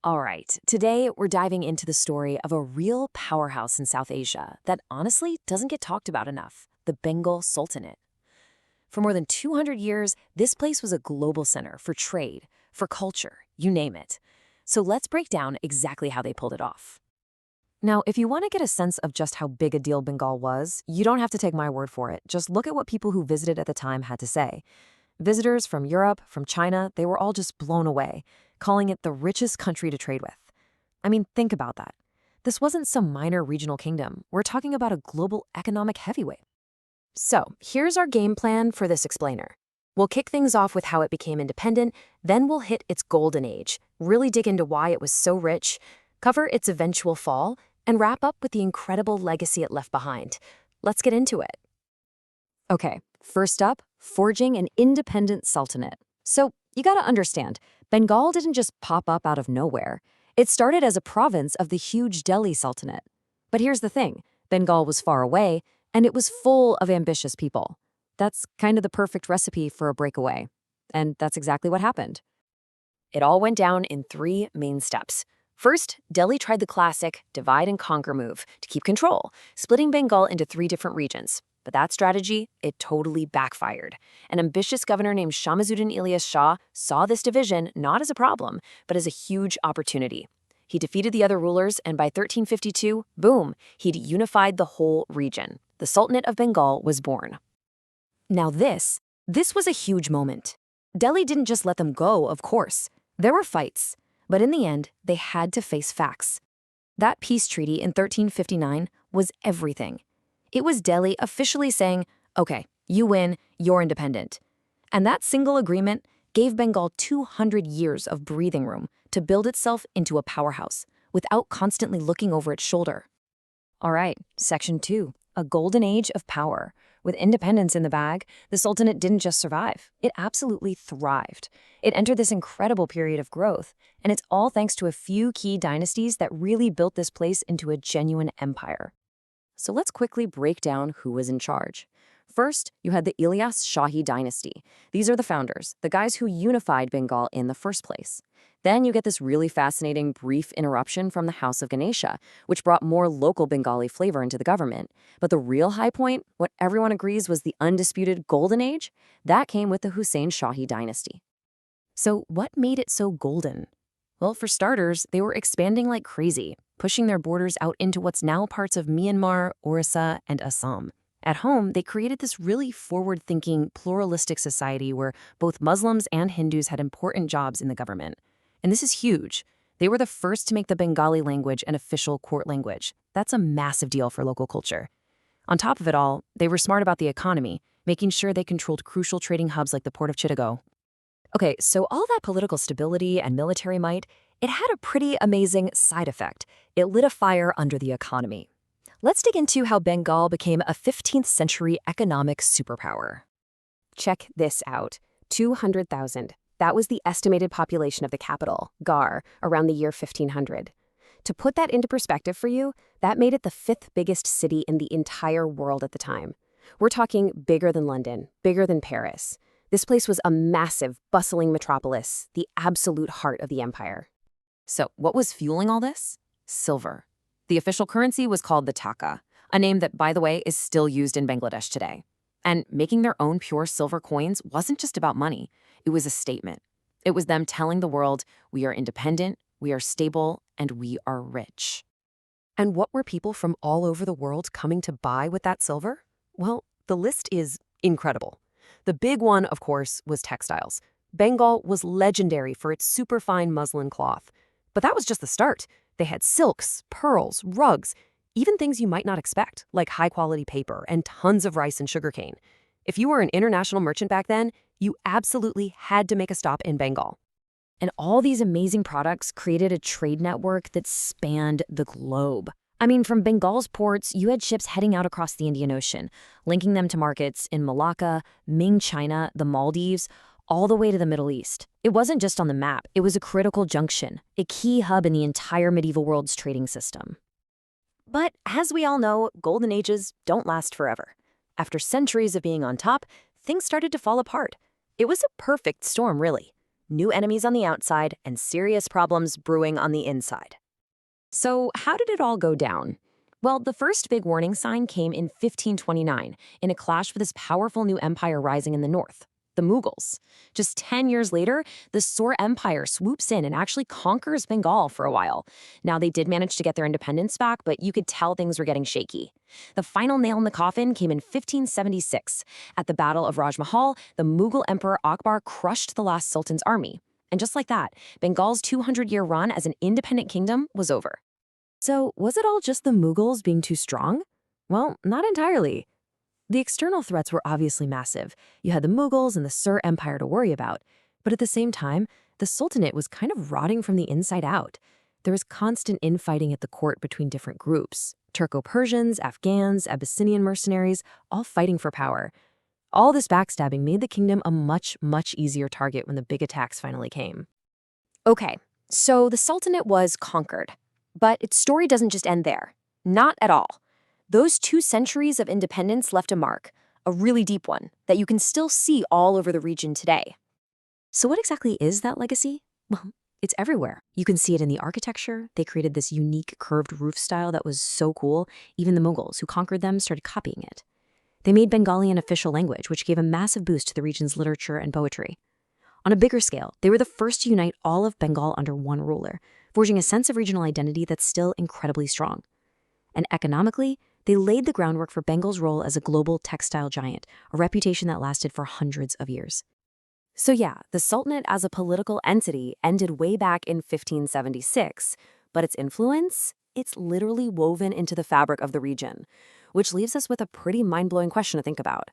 All right, today we're diving into the story of a real powerhouse in South Asia that honestly doesn't get talked about enough, the Bengal Sultanate. For more than 200 years, this place was a global center for trade, for culture, you name it. So let's break down exactly how they pulled it off. Now, if you want to get a sense of just how big a deal Bengal was, you don't have to take my word for it. Just look at what people who visited at the time had to say. Visitors from Europe, from China, they were all just blown away, calling it the richest country to trade with. I mean, think about that. This wasn't some minor regional kingdom. We're talking about a global economic heavyweight. So, here's our game plan for this explainer. We'll kick things off with how it became independent, then we'll hit its golden age, really dig into why it was so rich, cover its eventual fall, and wrap up with the incredible legacy it left behind. Let's get into it. Okay, first up, forging an independent sultanate. So, you gotta understand, Bengal didn't just pop up out of nowhere. It started as a province of the huge Delhi Sultanate. But here's the thing, Bengal was far away, and it was full of ambitious people. That's kind of the perfect recipe for a breakaway. And that's exactly what happened. It all went down in three main steps. First, Delhi tried the classic divide and conquer move to keep control, splitting Bengal into three different regions. But that strategy, it totally backfired. An ambitious governor named Shamazuddin Ilyas Shah saw this division not as a problem, but as a huge opportunity. He defeated the other rulers, and by 1352, boom, he'd unified the whole region. The Sultanate of Bengal was born. Now this was a huge moment. Delhi didn't just let them go, of course. There were fights, but in the end, they had to face facts. That peace treaty in 1359 was everything. It was Delhi officially saying, okay, you win, you're independent. And that single agreement gave Bengal 200 years of breathing room to build itself into a powerhouse without constantly looking over its shoulder. All right, Section 2, a golden age of power. With independence in the bag, the Sultanate didn't just survive, it absolutely thrived. It entered this incredible period of growth, and it's all thanks to a few key dynasties that really built this place into a genuine empire. So let's quickly break down who was in charge. First, you had the Ilyas Shahi dynasty. These are the founders, the guys who unified Bengal in the first place. Then you get this really fascinating brief interruption from the House of Ganesha, which brought more local Bengali flavor into the government. But the real high point, what everyone agrees was the undisputed golden age, that came with the Hussein Shahi dynasty. So what made it so golden? Well, for starters, they were expanding like crazy, pushing their borders out into what's now parts of Myanmar, Orissa, and Assam. At home, they created this really forward-thinking, pluralistic society where both Muslims and Hindus had important jobs in the government. And this is huge. They were the first to make the Bengali language an official court language. That's a massive deal for local culture. On top of it all, they were smart about the economy, making sure they controlled crucial trading hubs like the port of Chittagong. Okay, so all that political stability and military might, it had a pretty amazing side effect. It lit a fire under the economy. Let's dig into how Bengal became a 15th century economic superpower. Check this out. 200,000. That was the estimated population of the capital, Gar, around the year 1500. To put that into perspective for you, that made it the fifth biggest city in the entire world at the time. We're talking bigger than London, bigger than Paris. This place was a massive, bustling metropolis, the absolute heart of the empire. So what was fueling all this? Silver. The official currency was called the taka, a name that, by the way, is still used in Bangladesh today. And making their own pure silver coins wasn't just about money. It was a statement. It was them telling the world, we are independent, we are stable, and we are rich. And what were people from all over the world coming to buy with that silver? Well, the list is incredible. The big one, of course, was textiles. Bengal was legendary for its superfine muslin cloth. But that was just the start. They had silks, pearls, rugs, even things you might not expect, like high-quality paper and tons of rice and sugarcane. If you were an international merchant back then, you absolutely had to make a stop in Bengal. And all these amazing products created a trade network that spanned the globe. I mean, from Bengal's ports, you had ships heading out across the Indian Ocean, linking them to markets in Malacca, Ming China, the Maldives, all the way to the Middle East. It wasn't just on the map, it was a critical junction, a key hub in the entire medieval world's trading system. But as we all know, golden ages don't last forever. After centuries of being on top, things started to fall apart. It was a perfect storm, really. new enemies on the outside, and serious problems brewing on the inside. So, how did it all go down? Well, the first big warning sign came in 1529 in a clash with this powerful new empire rising in the north, the Mughals. Just 10 years later, the Sur Empire swoops in and actually conquers Bengal for a while. Now, they did manage to get their independence back, but you could tell things were getting shaky. The final nail in the coffin came in 1576. At the Battle of Rajmahal, the Mughal Emperor Akbar crushed the last sultan's army. And just like that, Bengal's 200-year run as an independent kingdom was over. So, was it all just the Mughals being too strong? Well, not entirely. The external threats were obviously massive. You had the Mughals and the Sur Empire to worry about. But at the same time, the Sultanate was kind of rotting from the inside out. There was constant infighting at the court between different groups. Turco-Persians, Afghans, Abyssinian mercenaries, all fighting for power. All this backstabbing made the kingdom a much, much easier target when the big attacks finally came. Okay, so the Sultanate was conquered. But its story doesn't just end there. Not at all. Those 2 centuries of independence left a mark, a really deep one, that you can still see all over the region today. So what exactly is that legacy? Well, it's everywhere. You can see it in the architecture. They created this unique curved roof style that was so cool. Even the Mughals, who conquered them, started copying it. They made Bengali an official language, which gave a massive boost to the region's literature and poetry. On a bigger scale, they were the first to unite all of Bengal under one ruler, forging a sense of regional identity that's still incredibly strong. And economically, they laid the groundwork for Bengal's role as a global textile giant, a reputation that lasted for hundreds of years. So yeah, the Sultanate as a political entity ended way back in 1576, but its influence, it's literally woven into the fabric of the region, which leaves us with a pretty mind-blowing question to think about.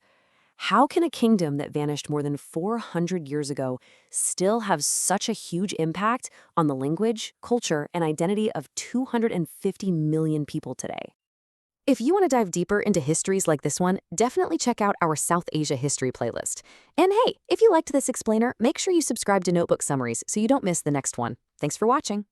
How can a kingdom that vanished more than 400 years ago still have such a huge impact on the language, culture, and identity of 250 million people today? If you want to dive deeper into histories like this one, definitely check out our South Asia history playlist. And hey, if you liked this explainer, make sure you subscribe to Notebook Summaries so you don't miss the next one. Thanks for watching.